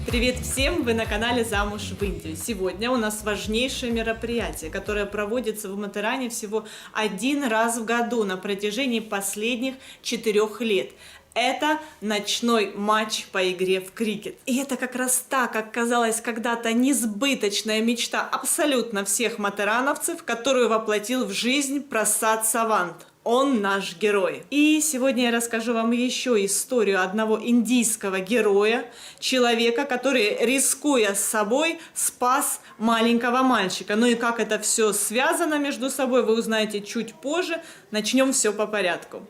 Привет всем! Вы на канале «Замуж в Индию». Сегодня у нас важнейшее мероприятие, которое проводится в Матаране всего один раз в году на протяжении последних 4 лет. Это ночной матч по игре в крикет. И это как раз та, как казалось когда-то, несбыточная мечта абсолютно всех матарановцев, которую воплотил в жизнь Прасад Савант. Он наш герой. И сегодня я расскажу вам еще историю одного индийского героя, человека, который, рискуя с собой, спас маленького мальчика. Ну и как это все связано между собой, вы узнаете чуть позже. Начнем все по порядку.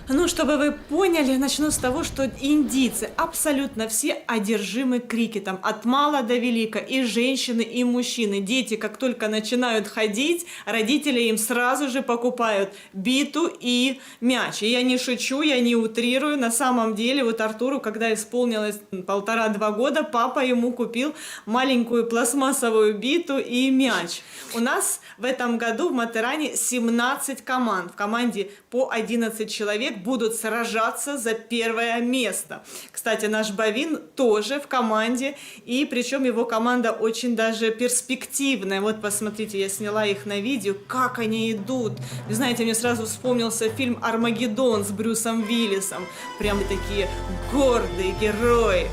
Ну, чтобы вы поняли, начну с того, что индийцы абсолютно все одержимы крикетом, от мала до велика, и женщины, и мужчины. Дети, как только начинают ходить, родители им сразу же покупают биту и мяч. И я не шучу, я не утрирую, на самом деле, вот Артуру, когда исполнилось 1,5-2 года, папа ему купил маленькую пластмассовую биту и мяч. У нас в этом году в Матаране 17 команд, в команде по 11 человек, будут сражаться за первое место. Кстати, наш Бавин тоже в команде, и причем его команда очень даже перспективная. Вот посмотрите, я сняла их на видео, как они идут. Вы знаете, мне сразу вспомнился фильм «Армагеддон» с Брюсом Уиллисом. Прям такие гордые герои.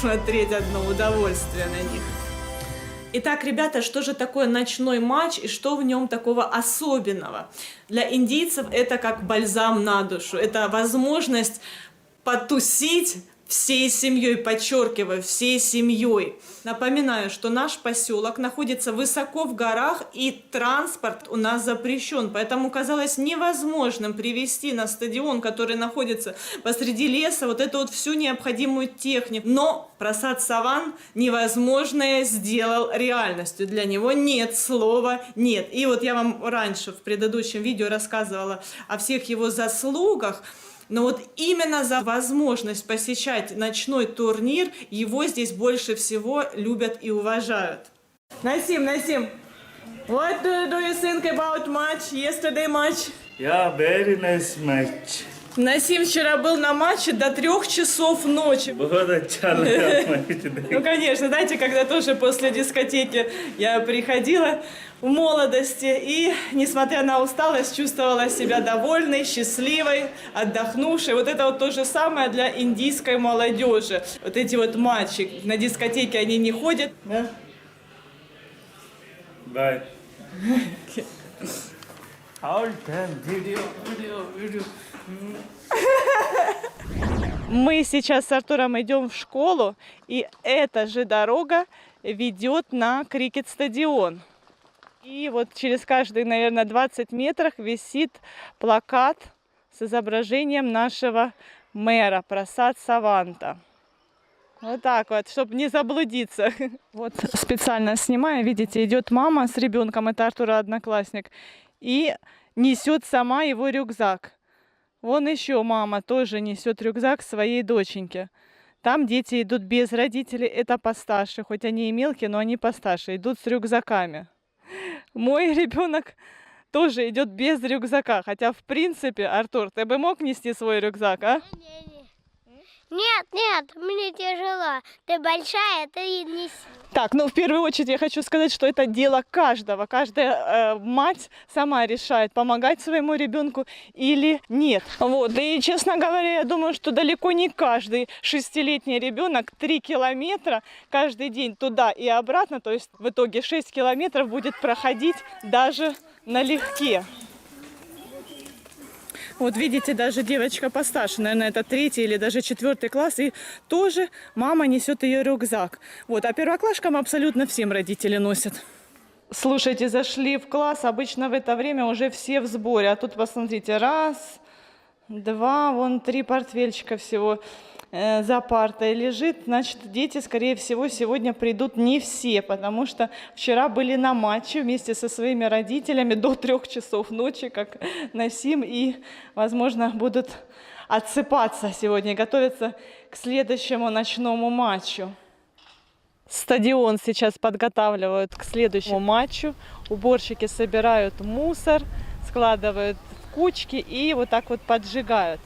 Смотреть одно удовольствие на них. Итак, ребята, что же такое ночной матч и что в нем такого особенного? Для индийцев это как бальзам на душу, это возможность потусить всей семьей, подчеркиваю, всей семьей. Напоминаю, что наш поселок находится высоко в горах, и транспорт у нас запрещен, поэтому казалось невозможным привезти на стадион, который находится посреди леса, вот эту вот всю необходимую технику. Но Прасад Савант невозможное сделал реальностью. Для него нет слова «нет». И вот я вам раньше в предыдущем видео рассказывала о всех его заслугах. Но вот именно за возможность посещать ночной турнир его здесь больше всего любят и уважают. Насим, what do you think about match? Yesterday match? Yeah, very nice match. Насим вчера был на матче до 3 часов ночи. बहुत अच्छा लगा match. Ну, конечно, знаете, когда тоже после дискотеки я приходила в молодости и, несмотря на усталость, чувствовала себя довольной, счастливой, отдохнувшей. Вот это вот то же самое для индийской молодежи. Вот эти вот матчи. На дискотеке они не ходят. Да? Bye. All time video. Мы сейчас с Артуром идем в школу, и эта же дорога ведет на крикет-стадион. И вот через каждые, наверное, 20 метров висит плакат с изображением нашего мэра Прасад Саванта. Вот так вот, чтобы не заблудиться. Вот специально снимаю, видите, идет мама с ребенком, это Артура одноклассник, и несет сама его рюкзак. Вон еще мама тоже несет рюкзак своей доченьке. Там дети идут без родителей, это постарше, хоть они и мелкие, но они постарше, идут с рюкзаками. Мой ребенок тоже идет без рюкзака, хотя в принципе, Артур, ты бы мог нести свой рюкзак, а? Нет, мне тяжело. Ты большая, ты неси. Так, ну в первую очередь я хочу сказать, что это дело каждого. Каждая мать сама решает, помогать своему ребенку или нет. Вот. И, честно говоря, я думаю, что далеко не каждый 6-летний ребенок 3 километра каждый день туда и обратно, то есть в итоге 6 километров будет проходить даже налегке. Вот видите, даже девочка постарше, наверное, это 3-й или даже 4-й класс, и тоже мама несет ее рюкзак. Вот, а первоклашкам абсолютно всем родители носят. Слушайте, зашли в класс, обычно в это время уже все в сборе, а тут посмотрите, 1, 2, вон 3 портфельчика всего. за партой лежит, значит, дети, скорее всего, сегодня придут не все, потому что вчера были на матче вместе со своими родителями до 3 часов ночи, как Насим, и, возможно, будут отсыпаться сегодня и готовиться к следующему ночному матчу. Стадион сейчас подготавливают к следующему матчу. Уборщики собирают мусор, складывают в кучки и вот так вот поджигают.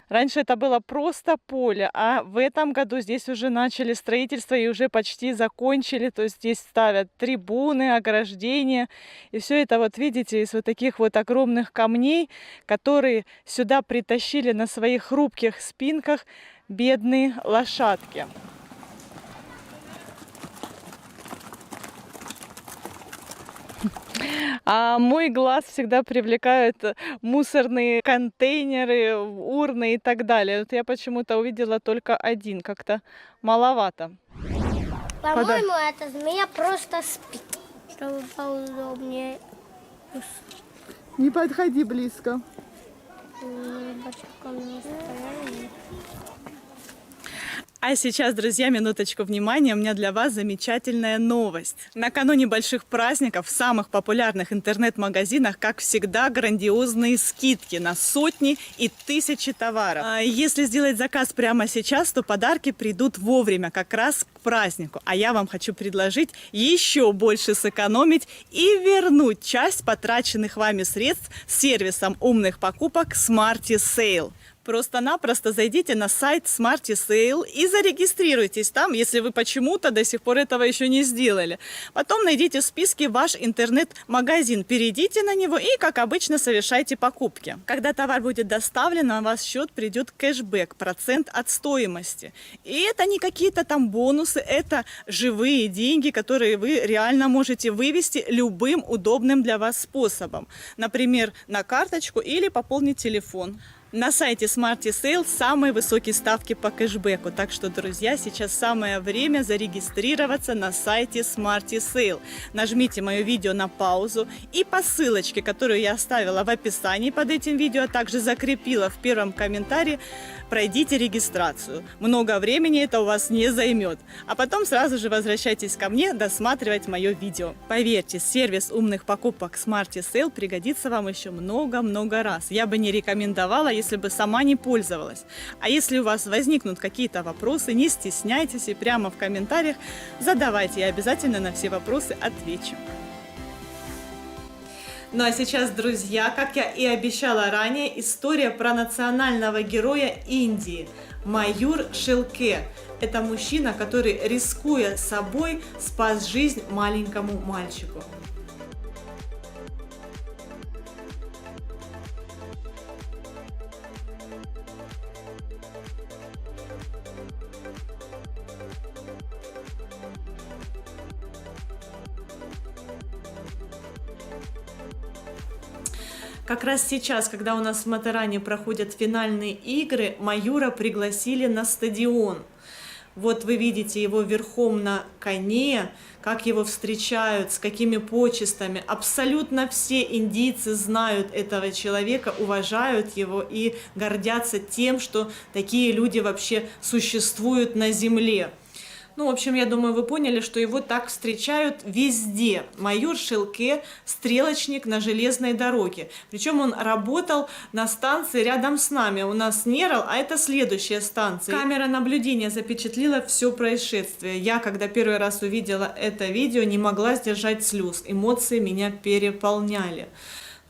Раньше это было просто поле, а в этом году здесь уже начали строительство и уже почти закончили. То есть здесь ставят трибуны, ограждения. И все это, вот видите, из вот таких вот огромных камней, которые сюда притащили на своих хрупких спинках бедные лошадки. А мой глаз всегда привлекают мусорные контейнеры, урны и так далее. Вот я почему-то увидела только один, как-то маловато. По-моему, эта змея просто спит, чтобы поудобнее. Не подходи близко. А сейчас, друзья, минуточку внимания, у меня для вас замечательная новость. Накануне больших праздников в самых популярных интернет-магазинах, как всегда, грандиозные скидки на сотни и тысячи товаров. Если сделать заказ прямо сейчас, то подарки придут вовремя, как раз к празднику. А я вам хочу предложить еще больше сэкономить и вернуть часть потраченных вами средств с сервисом умных покупок Smarty Sale. Просто-напросто зайдите на сайт Smarty Sale и зарегистрируйтесь там, если вы почему-то до сих пор этого еще не сделали. Потом найдите в списке ваш интернет-магазин, перейдите на него и, как обычно, совершайте покупки. Когда товар будет доставлен, на ваш счет придет кэшбэк, процент от стоимости. И это не какие-то там бонусы, это живые деньги, которые вы реально можете вывести любым удобным для вас способом. Например, на карточку или пополнить телефон. На сайте Smarty Sale самые высокие ставки по кэшбэку. Так что, друзья, сейчас самое время зарегистрироваться на сайте Smarty Sale. Нажмите мое видео на паузу и по ссылочке, которую я оставила в описании под этим видео, а также закрепила в первом комментарии, пройдите регистрацию. Много времени это у вас не займет. А потом сразу же возвращайтесь ко мне досматривать мое видео. Поверьте, сервис умных покупок Smarty Sale пригодится вам еще много-много раз. Я бы не рекомендовала, если бы сама не пользовалась. А если у вас возникнут какие-то вопросы, не стесняйтесь и прямо в комментариях задавайте. Я обязательно на все вопросы отвечу. Ну а сейчас, друзья, как я и обещала ранее, история про национального героя Индии Маюр Шилке. Это мужчина, который, рискуя собой, спас жизнь маленькому мальчику. Как раз сейчас, когда у нас в Матаране проходят финальные игры, Маюра пригласили на стадион. Вот вы видите его верхом на коне, как его встречают, с какими почестями. Абсолютно все индийцы знают этого человека, уважают его и гордятся тем, что такие люди вообще существуют на земле. Ну, в общем, я думаю, вы поняли, что его так встречают везде. Маюр Шилке – стрелочник на железной дороге. Причем он работал на станции рядом с нами. У нас Нерал, а это следующая станция. Камера наблюдения запечатлила все происшествие. Я, когда первый раз увидела это видео, не могла сдержать слез. Эмоции меня переполняли.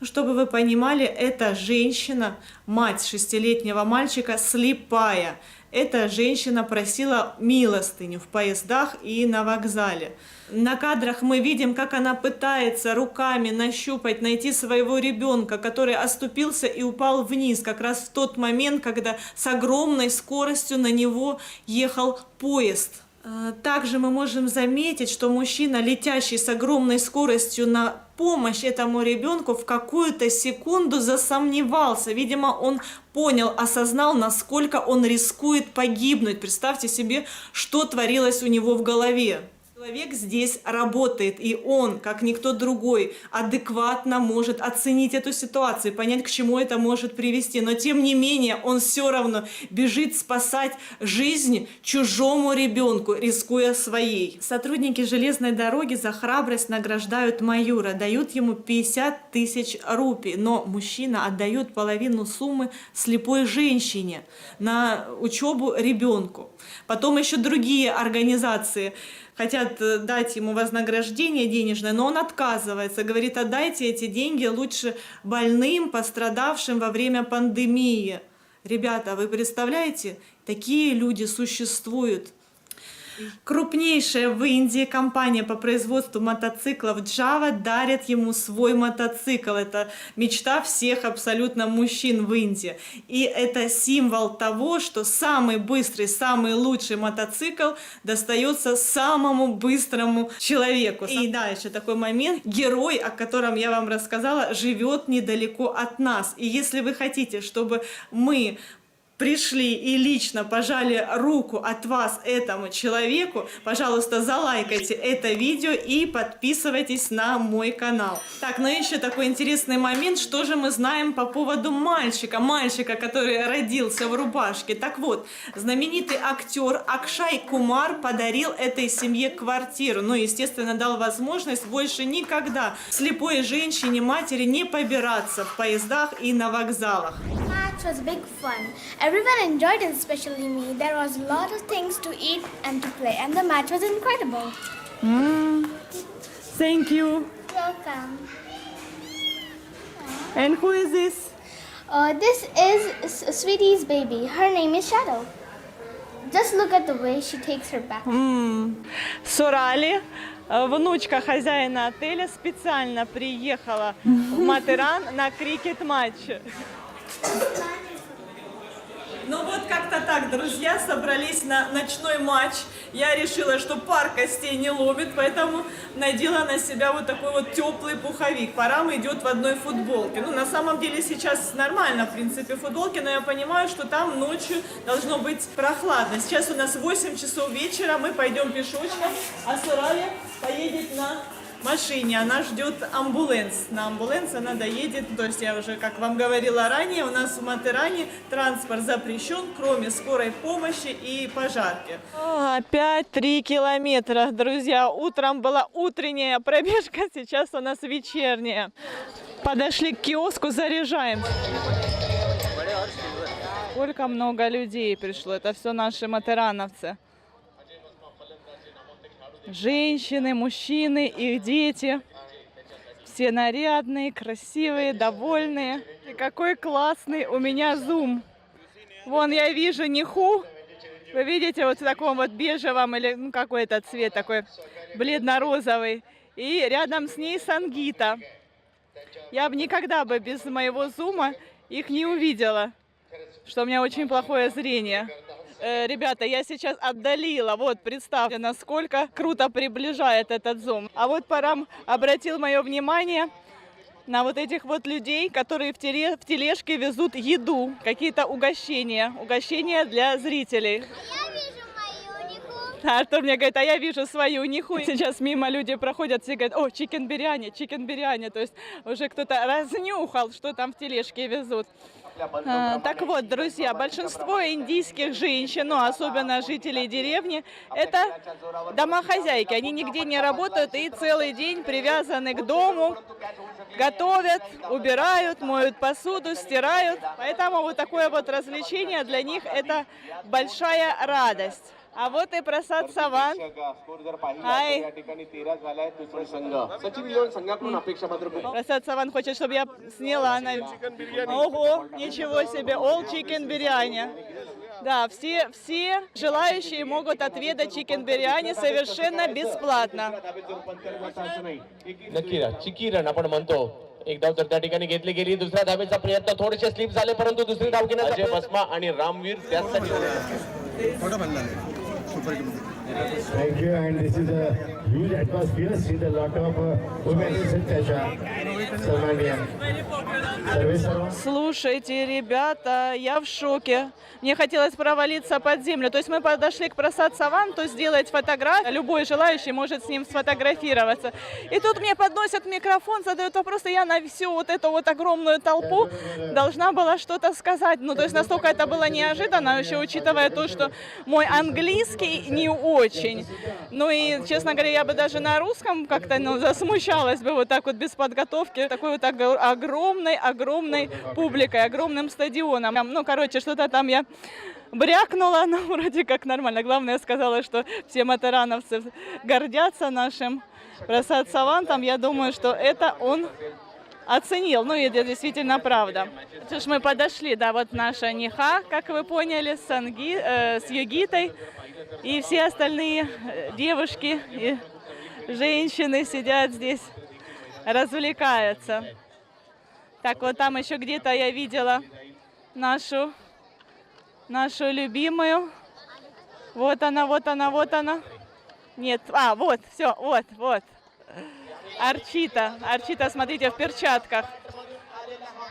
Чтобы вы понимали, эта женщина, мать 6-летнего мальчика, слепая. Эта женщина просила милостыню в поездах и на вокзале. На кадрах мы видим, как она пытается руками нащупать, найти своего ребенка, который оступился и упал вниз, как раз в тот момент, когда с огромной скоростью на него ехал поезд. Также мы можем заметить, что мужчина, летящий с огромной скоростью на помощь этому ребенку, в какую-то секунду засомневался. Видимо, он понял, осознал, насколько он рискует погибнуть. Представьте себе, что творилось у него в голове. Человек здесь работает, и он, как никто другой, адекватно может оценить эту ситуацию, понять, к чему это может привести. Но, тем не менее, он все равно бежит спасать жизнь чужому ребенку, рискуя своей. Сотрудники железной дороги за храбрость награждают майора, дают ему 50 тысяч рупий. Но мужчина отдает половину суммы слепой женщине на учебу ребенку. Потом еще другие организации хотят дать ему вознаграждение денежное, но он отказывается, говорит: отдайте эти деньги лучше больным, пострадавшим во время пандемии. Ребята, вы представляете, такие люди существуют. Крупнейшая в Индии компания по производству мотоциклов Java дарит ему свой мотоцикл. Это мечта всех абсолютно мужчин в Индии. И это символ того, что самый быстрый, самый лучший мотоцикл достается самому быстрому человеку. И да, еще такой момент. Герой, о котором я вам рассказала, живет недалеко от нас. И если вы хотите, чтобы мы пришли и лично пожали руку от вас этому человеку, пожалуйста, залайкайте это видео и подписывайтесь на мой канал. Так, ну еще такой интересный момент, что же мы знаем по поводу мальчика, который родился в рубашке. Так вот, знаменитый актер Акшай Кумар подарил этой семье квартиру, ну, естественно, дал возможность больше никогда слепой женщине, матери не побираться в поездах и на вокзалах. Match was big fun. Everyone enjoyed it, especially me. There was a lot of things to eat and to play, and the match was incredible. Thank you. Welcome. And who is this? This is Sweetie's baby. Her name is Shadow. Just look at the way she takes her back. Сурали, внучка хозяина отеля, специально приехала в Матеран на крикет-матч. Ну вот как-то так, друзья, собрались на ночной матч. Я решила, что пар костей не ломит, поэтому надела на себя вот такой вот теплый пуховик. Парам идет в одной футболке. Ну, на самом деле сейчас нормально, в принципе, футболки, но я понимаю, что там ночью должно быть прохладно. Сейчас у нас 8 часов вечера, мы пойдем пешочком, а Сурали поедет на машине, она ждет амбуланс. На амбуланс она доедет, то есть я уже, как вам говорила ранее, у нас в Матеране транспорт запрещен, кроме скорой помощи и пожарки. Опять 3 километра, друзья. Утром была утренняя пробежка, сейчас у нас вечерняя. Подошли к киоску, заряжаем. Сколько много людей пришло, это все наши матерановцы. Женщины, мужчины, их дети. Все нарядные, красивые, довольные. И какой классный у меня зум. Вон я вижу Ниху. Вы видите, вот в таком вот бежевом, или ну, какой это цвет такой, бледно-розовый. И рядом с ней Сангита. Я бы никогда бы без моего зума их не увидела, что у меня очень плохое зрение. Ребята, я сейчас отдалила, вот представьте, насколько круто приближает этот зум. А вот Парам обратил мое внимание на вот этих вот людей, которые в тележке везут еду, какие-то угощения для зрителей. Я вижу мою Ниху. Артур мне говорит, а я вижу свою Ниху. Сейчас мимо люди проходят, все говорят: о, чикен биряни, то есть уже кто-то разнюхал, что там в тележке везут. Так вот, друзья, большинство индийских женщин, ну, особенно жителей деревни, это домохозяйки. Они нигде не работают и целый день привязаны к дому, готовят, убирают, моют посуду, стирают. Поэтому вот такое вот развлечение для них – это большая радость. А вот и Прасад Саван. Ай. Прасад Саван хочет, чтобы я сняла. Ого, ничего себе, all chicken biryani. Да, все желающие могут отведать chicken biryani совершенно бесплатно. चिकी रन आपण म्हणतो एक धाव तर त्या ठिकाणी घेतली गेली दुसऱ्या धावेचा प्रयत्न थोडेसे स्लिप झाले परंतु दुसरी धाव घेण्याचा भस्मा आणि रामवीर त्यासाठी Thank you, and this is a huge atmosphere. See a lot of women in Tasha, Salmania. Слушайте, ребята, я в шоке. Мне хотелось провалиться под землю. То есть мы подошли к Прасад Саванту сделать фотографию. Любой желающий может с ним сфотографироваться. И тут мне подносят микрофон, задают вопросы. Я на всю вот эту вот огромную толпу должна была что-то сказать. Ну, то есть настолько это было неожиданно, еще учитывая то, что мой английский не очень. Ну и, честно говоря, я бы даже на русском как-то засмущалась бы вот так вот без подготовки. Такой вот огромной публикой, огромным стадионом. Ну, короче, что-то там я брякнула, но вроде как нормально. Главное, сказала, что все матерановцы гордятся нашим Прасад Савантом. Я думаю, что это он оценил. Ну, и это действительно правда. Что ж, мы подошли, да, вот наша Ниха, как вы поняли, с Йогитой. И все остальные девушки и женщины сидят здесь, развлекаются. Так, вот там еще где-то я видела нашу любимую. Вот она, вот она, вот она. Нет, вот, все, вот. Арчита, смотрите, в перчатках.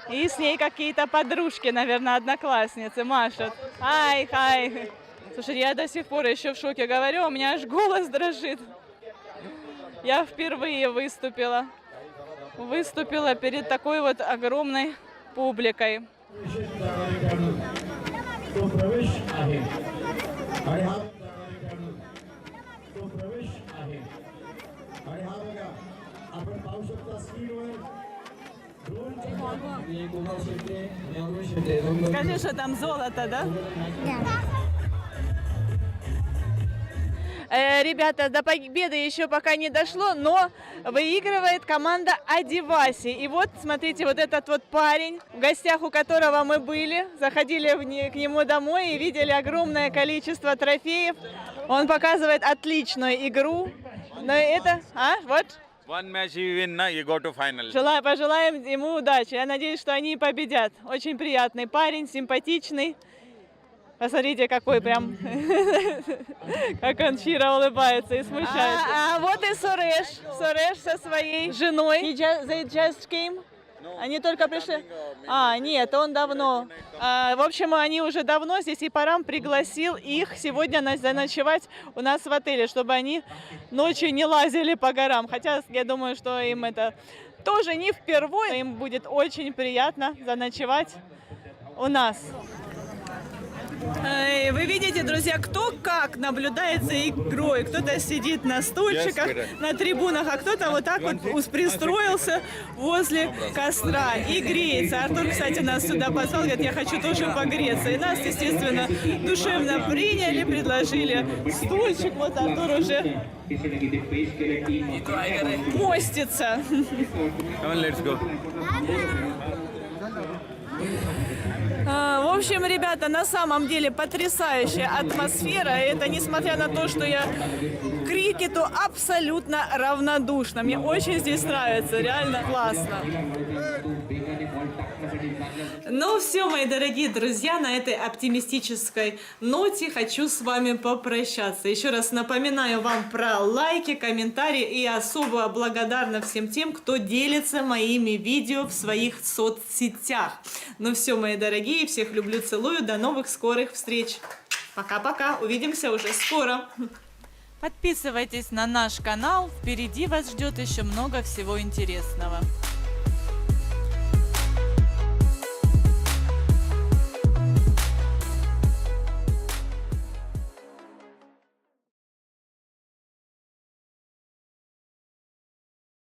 И с ней какие-то подружки, наверное, одноклассницы машут. Хай. Слушай, я до сих пор еще в шоке говорю, у меня аж голос дрожит. Я впервые выступила перед такой вот огромной публикой. Скажи, что там золото, да? Ребята, до победы еще пока не дошло, но выигрывает команда Адиваси. И вот, смотрите, вот этот вот парень, в гостях у которого мы были, заходили к нему домой и видели огромное количество трофеев. Он показывает отличную игру. Но это... вот. One match you win, you go to final. Пожелаем ему удачи. Я надеюсь, что они победят. Очень приятный парень, симпатичный. Посмотрите, какой прям, как он щиро улыбается и смущается. Вот и Суреш со своей женой. They just came? Они только пришли? Нет, он давно. В общем, они уже давно здесь, и Парам пригласил их сегодня заночевать у нас в отеле, чтобы они ночью не лазили по горам. Хотя я думаю, что им это тоже не впервые. Им будет очень приятно заночевать у нас. Вы видите, друзья, кто как наблюдает за игрой. Кто-то сидит на стульчиках, на трибунах, а кто-то вот так вот пристроился возле костра и греется. Артур, кстати, нас сюда позвал, говорит, я хочу тоже погреться. И нас, естественно, душевно приняли, предложили стульчик. Вот Артур уже мостится. Let's go. В общем, ребята, на самом деле потрясающая атмосфера. Это несмотря на то, что я к крикету абсолютно равнодушна. Мне очень здесь нравится, реально классно. Ну все, мои дорогие друзья, на этой оптимистической ноте хочу с вами попрощаться. Еще раз напоминаю вам про лайки, комментарии и особо благодарна всем тем, кто делится моими видео в своих соцсетях. Ну все, мои дорогие, всех люблю, целую, до новых скорых встреч. Пока-пока, увидимся уже скоро. Подписывайтесь на наш канал, впереди вас ждет еще много всего интересного.